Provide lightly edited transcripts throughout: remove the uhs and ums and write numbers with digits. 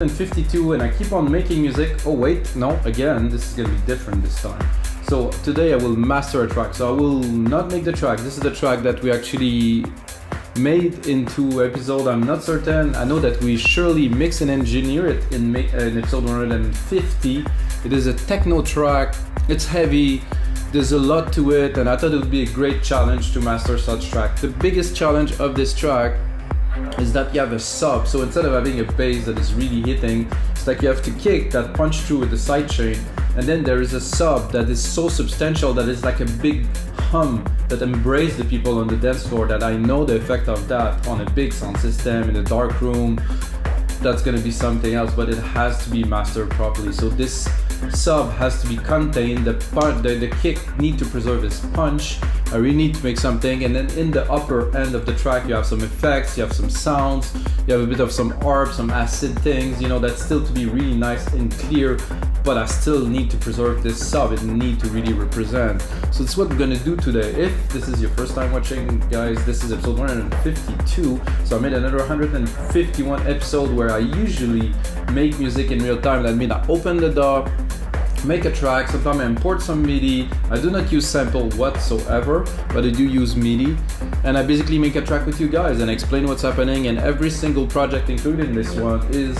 52 and I keep on making music. Oh wait, no, again, this is gonna be different this time. So today I will master a track. So I will not make the track. This is the track that we actually made into episode. I'm not certain. I know that we surely mix and engineer it in episode 150. It is a techno track. It's heavy. There's a lot to it, and I thought it would be a great challenge to master such track. The biggest challenge of this track is that you have a sub. So instead of having a bass that is really hitting, it's like you have to kick that punch through with the sidechain, and then there is a sub that is so substantial that it's like a big hum that embraces the people on the dance floor. That I know the effect of that on a big sound system in a dark room, that's gonna be something else, but it has to be mastered properly. So this sub has to be contained. The kick need to preserve its punch. I really need to make something, and then in the upper end of the track you have some effects, you have some sounds, you have a bit of some ARP, some acid things, you know, that's still to be really nice and clear, but I still need to preserve this sub. It need to really represent. So that's what we're gonna do today. If this is your first time watching, guys, this is episode 152. So I made another 151 episode where I usually make music in real time. That means I open the DAW, make a track, sometimes I import some MIDI. I do not use sample whatsoever, but I do use MIDI, and I basically make a track with you guys and explain what's happening. And every single project, including this one, is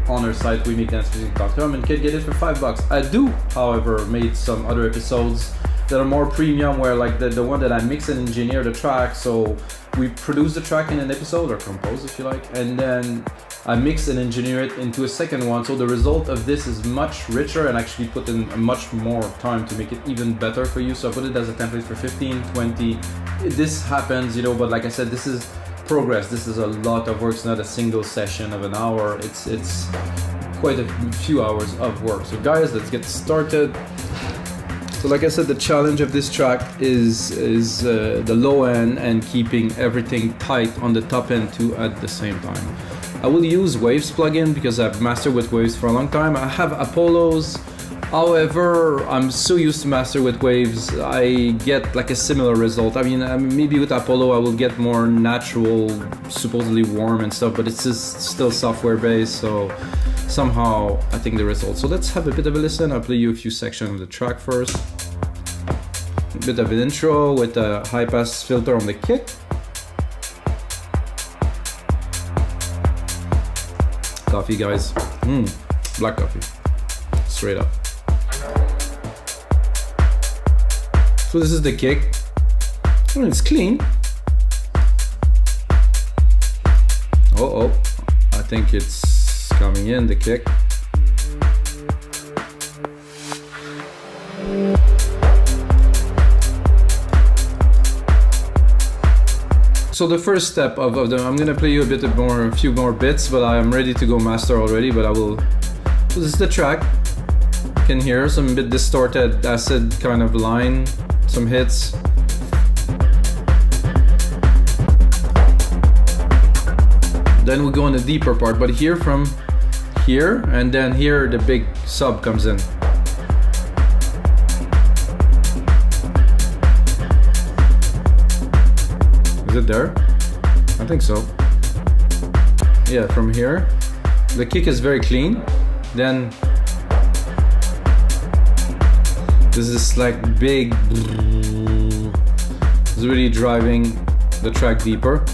on our site, wemakedancemusic.com, and can get it for $5. I do, however, made some other episodes that are more premium, where like the one that I mix and engineer the track. So we produce the track in an episode, or compose if you like, and then I mix and engineer it into a second one. So the result of this is much richer, and actually put in much more time to make it even better for you. So I put it as a template for 15, 20. This happens, you know, but like I said, this is progress. This is a lot of work. It's not a single session of an hour. It's quite a few hours of work. So guys, let's get started. So like I said, the challenge of this track is the low end and keeping everything tight on the top end too at the same time. I will use Waves plugin because I've mastered with Waves for a long time. I have Apollos, however, I'm so used to master with Waves, I get like a similar result. I mean, maybe with Apollo I will get more natural, supposedly warm and stuff, but it's just still software based, so somehow I think the result. So let's have a bit of a listen. I'll play you a few sections of the track first. A bit of an intro with a high pass filter on the kick. Coffee, guys. Black coffee. Straight up. So this is the kick. It's clean. Oh, I think it's coming in, the kick. So the first step of them, I'm gonna play you a few more bits, but I'm ready to go master already, but I will. So this is the track. You can hear some bit distorted acid kind of line, some hits. Then we go on the deeper part, but here from here, and then here the big sub comes in. Is it there? I think so. Yeah, from here. The kick is very clean. Then this is like big. It's really driving the track deeper.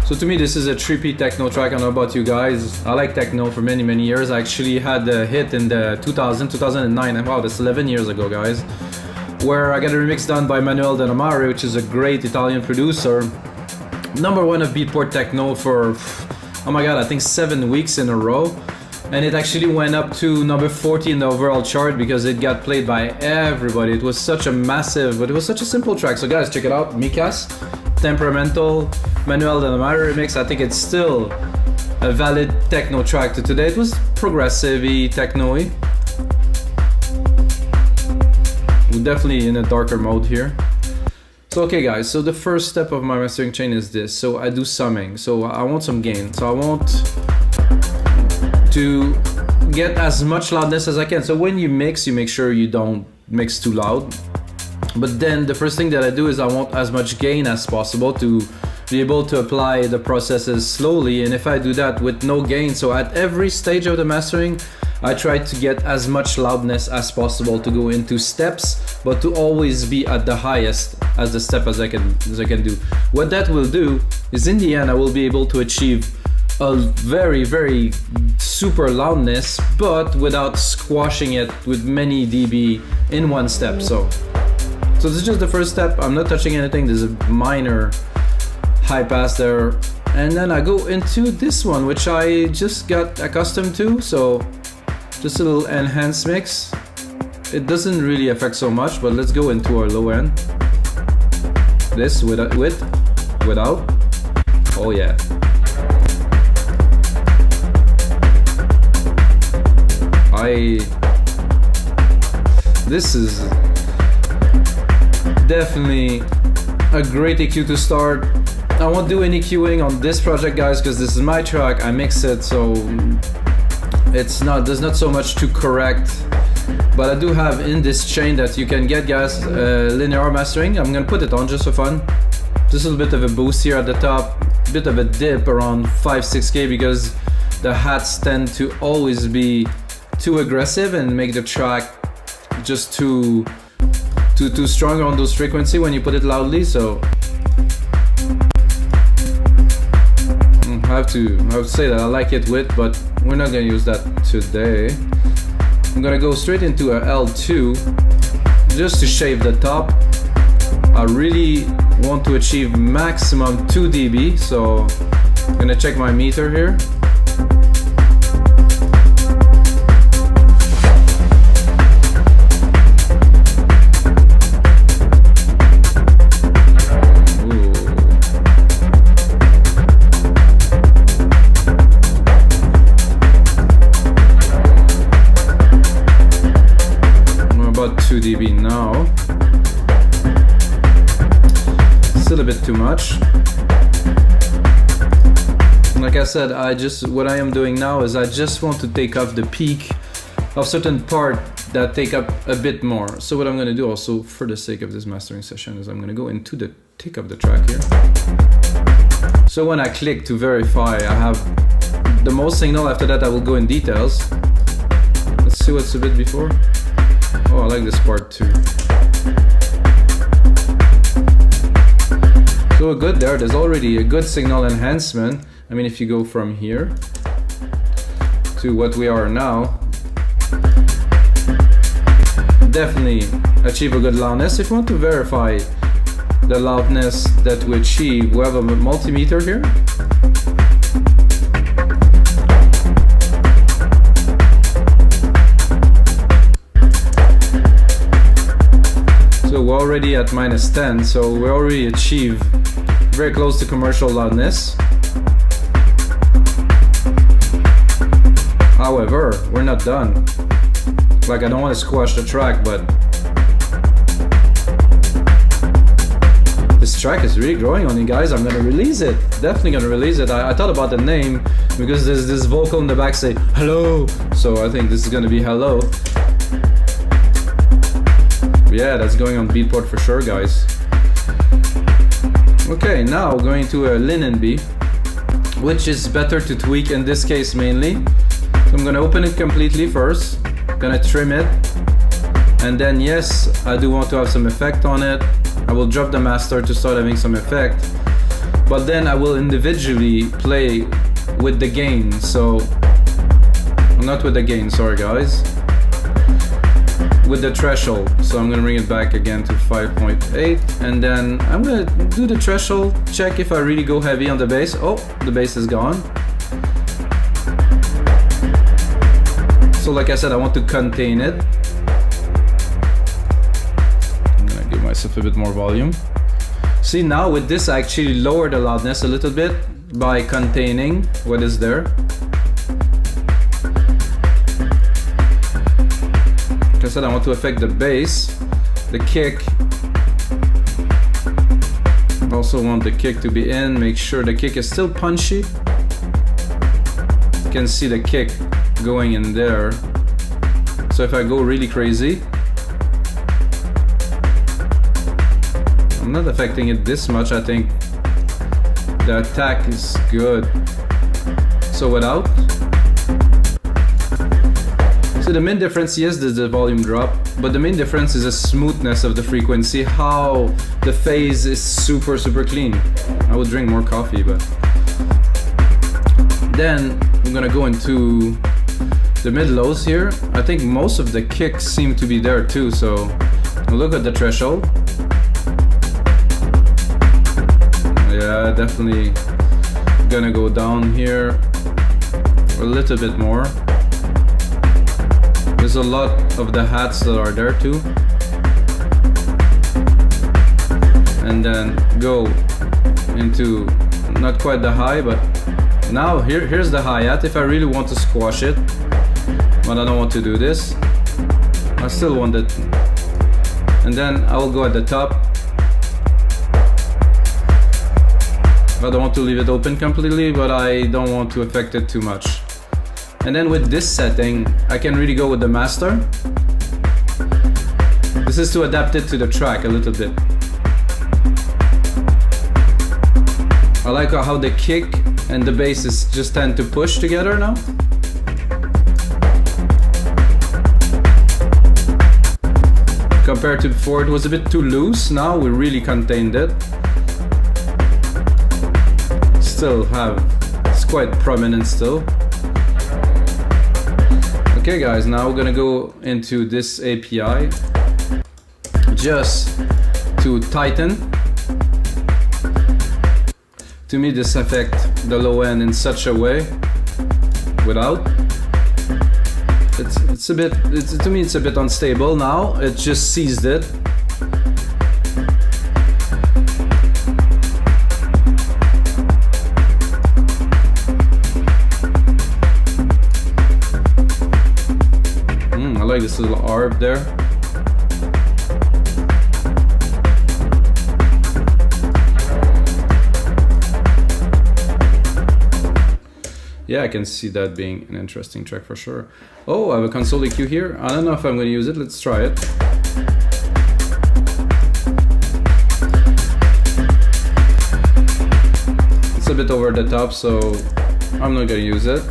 So to me, this is a trippy techno track. I don't know about you guys. I like techno for many, many years. I actually had a hit in the 2009, and wow, that's 11 years ago, guys, where I got a remix done by Manuel Dannamare, which is a great Italian producer. #1 of Beatport Techno for, oh my god, I think 7 weeks in a row. And it actually went up to number 40 in the overall chart because it got played by everybody. It was such a massive, but it was such a simple track. So guys, check it out. Mikas, Temperamental, Manuel Dannamare remix. I think it's still a valid techno track to today. It was progressive-y, techno-y. We're definitely in a darker mode here. So okay guys, so the first step of my mastering chain is this. So I do summing, so I want some gain. So I want to get as much loudness as I can. So when you mix, you make sure you don't mix too loud. But then the first thing that I do is I want as much gain as possible to be able to apply the processes slowly. And if I do that with no gain, so at every stage of the mastering, I try to get as much loudness as possible to go into steps, but to always be at the highest as the step as I can do. What that will do is in the end I will be able to achieve a very, very super loudness, but without squashing it with many dB in one step. So this is just the first step. I'm not touching anything. There's a minor high pass there. And then I go into this one, which I just got accustomed to. So just a little enhanced mix. It doesn't really affect so much, but let's go into our low end. This without. Oh yeah. This is definitely a great EQ to start. I won't do any EQing on this project, guys, because this is my track. I mix it, so there's not so much to correct. But I do have in this chain that you can get, guys, linear mastering. I'm gonna put it on just for fun. Just a little bit of a boost here at the top, bit of a dip around 5-6K, because the hats tend to always be too aggressive and make the track just too strong on those frequency when you put it loudly. So I have to say that I like it with, but we're not gonna use that today. I'm gonna go straight into a L2 just to shave the top. I really want to achieve maximum 2 dB, so I'm gonna check my meter here. About 2 dB now. Still a bit too much. Like I said, what I am doing now is I just want to take off the peak of certain part that take up a bit more. So what I'm going to do also for the sake of this mastering session is I'm going to go into the tick of the track here. So when I click to verify, I have the most signal. After that I will go in details. Let's see what's a bit before. Oh, I like this part too. So good there. There's already a good signal enhancement. I mean, if you go from here to what we are now, definitely achieve a good loudness. If you want to verify the loudness that we achieve, we have a multimeter here. So we're already at -10, so we already achieved very close to commercial loudness. However, we're not done. Like, I don't want to squash the track, but this track is really growing on you guys. I'm gonna release it. Definitely gonna release it. I thought about the name because there's this vocal in the back say hello. So I think this is gonna be hello. Yeah, that's going on Beatport for sure, guys. Okay, now going to a LINMB, which is better to tweak in this case mainly. So I'm gonna open it completely first, gonna trim it, and then yes, I do want to have some effect on it. I will drop the master to start having some effect, but then I will individually play with the gain. So, not with the gain, sorry guys. With the threshold. So I'm gonna bring it back again to 5.8, and then I'm gonna do the threshold, check if I really go heavy on the bass. Oh, the bass is gone. So like I said, I want to contain it. I'm gonna give myself a bit more volume. See, now with this I actually lower the loudness a little bit by containing what is there. Like I said, I want to affect the bass, the kick. I also want the kick to be in, make sure the kick is still punchy. You can see the kick going in there. So if I go really crazy, not affecting it this much. I think the attack is good. So without. So the main difference, yes, there's the volume drop, but the main difference is the smoothness of the frequency, how the phase is super clean. I would drink more coffee, but then I'm gonna go into the mid-lows here. I think most of the kicks seem to be there too, so look at the threshold. Yeah, definitely gonna go down here a little bit more. There's a lot of the hats that are there too. And then go into not quite the high, but now here's the hi-hat if I really want to squash it, but I don't want to do this. I still want it. And then I will go at the top. I don't want to leave it open completely, but I don't want to affect it too much. And then with this setting, I can really go with the master. This is to adapt it to the track a little bit. I like how the kick and the bass is just tend to push together now. Compared to before, it was a bit too loose. Now we really contained it. Still it's quite prominent still. Okay guys, now we're gonna go into this API just to tighten. To me this affect the low end in such a way without. It's a bit, to me it's a bit unstable now. It just seized it. I like this little arb there. Yeah, I can see that being an interesting track for sure. Oh, I have a console EQ here. I don't know if I'm going to use it. Let's try it. It's a bit over the top, so I'm not going to use it.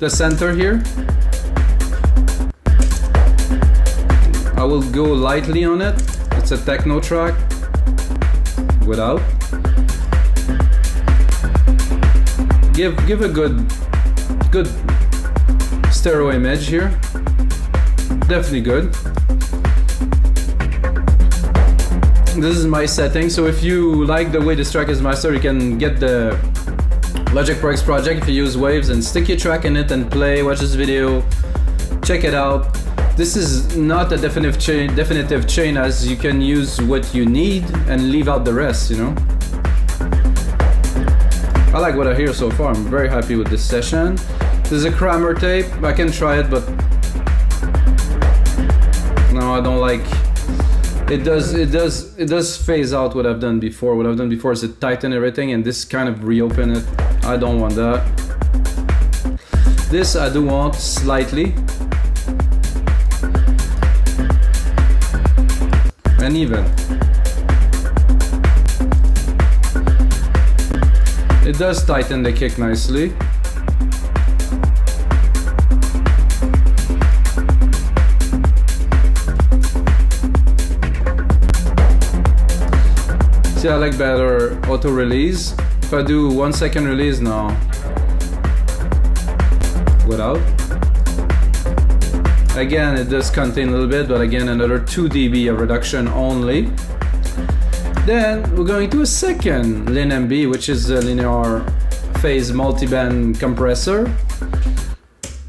The center here, I will go lightly on it. It's a techno track without. Give a good stereo image here. Definitely good. This is my setting, so if you like the way this track is mastered, you can get the Logic Pro X project if you use Waves and stick your track in it and play, watch this video, check it out. This is not a definitive chain, as you can use what you need and leave out the rest, you know. I like what I hear so far. I'm very happy with this session. There's a Kramer tape. I can try it, but no, I don't like. It does phase out what I've done before. What I've done before is to tighten everything, and this kind of reopen it. I don't want that. This I do want slightly. And even. It does tighten the kick nicely. See, I like better auto release. If I do 1 second release now, without. Again, it does contain a little bit, but again, another 2 dB of reduction only. Then we're going to a second LINMB, which is a linear phase multiband compressor.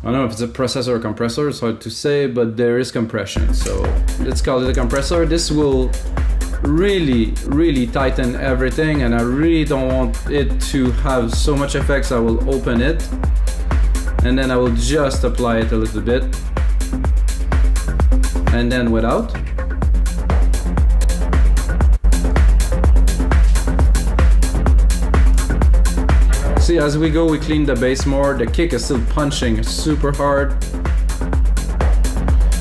I don't know if it's a processor or compressor, it's hard to say, but there is compression. So let's call it a compressor. This will really tighten everything, and I really don't want it to have so much effects. I will open it, and then I will just apply it a little bit. And then without. See, as we go, we clean the bass more. The kick is still punching super hard.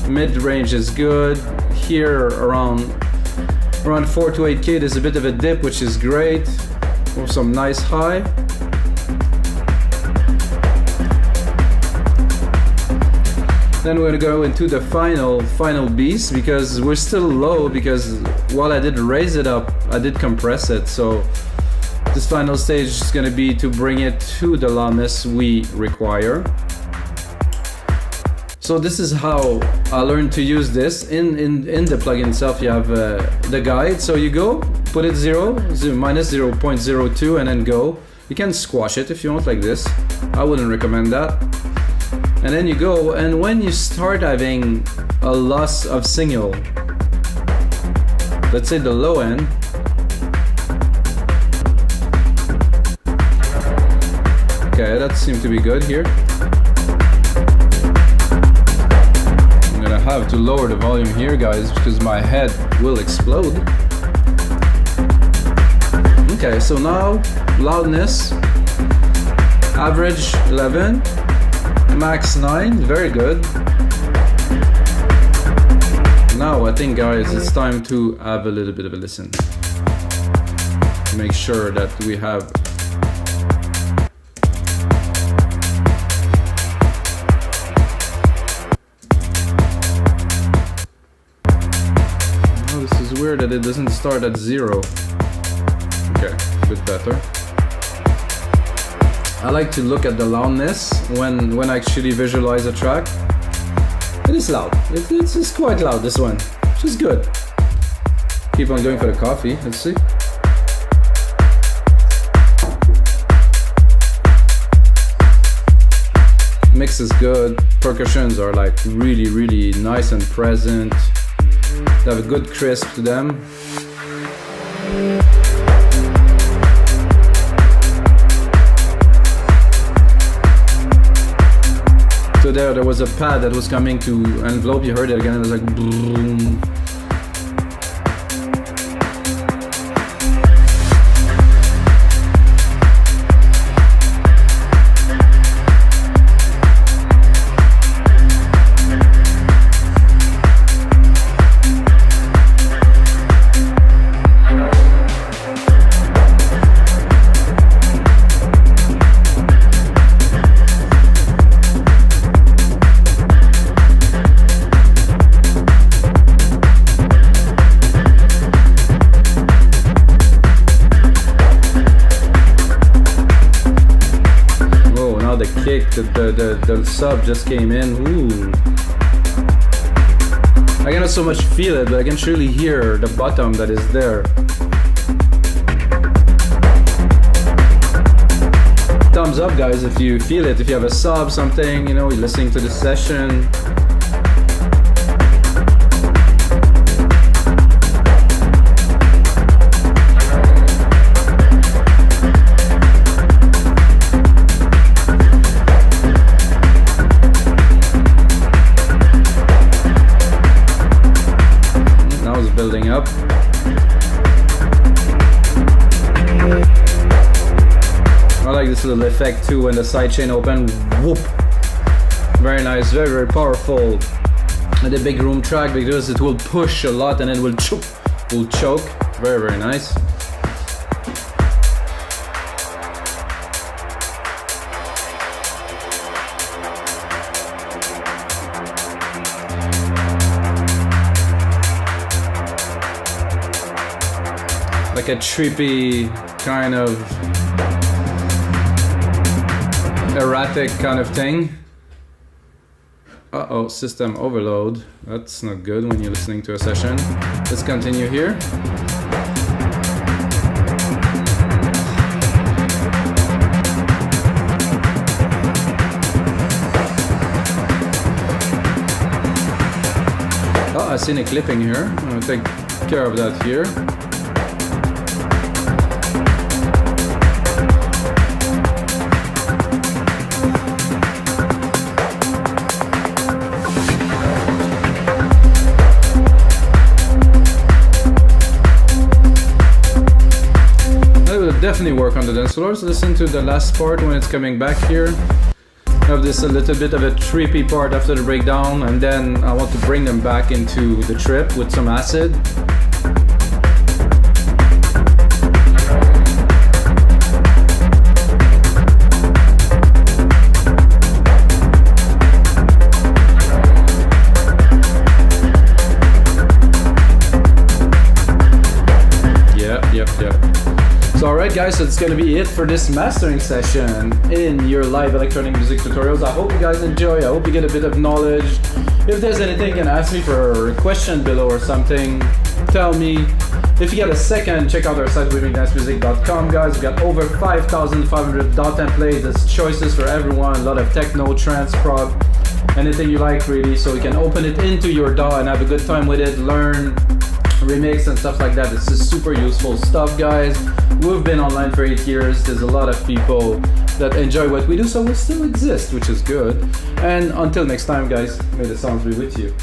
Mid-range is good. Here around Around 4 to 8K, there's a bit of a dip, which is great. With some nice high. Then we're gonna go into the final beast, because we're still low, because while I did raise it up, I did compress it. So this final stage is gonna be to bring it to the loudness we require. So this is how I learned to use this. In the plugin itself, you have the guide. So you go, put it minus 0.02, and then go. You can squash it if you want, like this. I wouldn't recommend that. And then you go, and when you start having a loss of signal, let's say the low end, okay, that seemed to be good here. I'm gonna have to lower the volume here, guys, because my head will explode. Okay, so now loudness, average 11. Max 9, very good. Now I think, guys, it's time to have a little bit of a listen. Make sure that we have this is weird that it doesn't start at 0. Okay, a bit better. I like to look at the loudness when I actually visualize a track. It is loud. It's quite loud, this one, which is good. Keep on going for the coffee. Let's see. Mix is good. Percussions are like really, really nice and present. They have a good crisp to them. So there was a pad that was coming to envelope. You heard it again. It was like boom. The sub just came in. Ooh. I cannot so much feel it, but I can surely hear the bottom that is there. Thumbs up, guys, if you feel it. If you have a sub, something, you know, you're listening to the session. Building up. I like this little effect too when the sidechain open. Whoop! Very nice, very, very powerful. And the big room track, because it will push a lot and it will choke. Very, very nice. Like a trippy kind of erratic kind of thing. Uh-oh, system overload. That's not good when you're listening to a session. Let's continue here. Oh, I seen a clipping here. I'm gonna take care of that here. Definitely work on the dance floor. So listen to the last part when it's coming back here. I have this a little bit of a trippy part after the breakdown, and then I want to bring them back into the trip with some acid. So alright guys, so it's gonna be it for this mastering session in your live electronic music tutorials. I hope you guys enjoy, I hope you get a bit of knowledge. If there's anything, you can ask me for a question below or something, tell me. If you get a second, check out our site widening-music.com guys. We've got over 5,500 DAW templates, there's choices for everyone, a lot of techno, trance, prog, anything you like really, so you can open it into your DAW and have a good time with it, learn, remix and stuff like that. This is super useful stuff guys. We've been online for 8 years, there's a lot of people that enjoy what we do, so we still exist, which is good. And until next time guys, may the sounds be with you.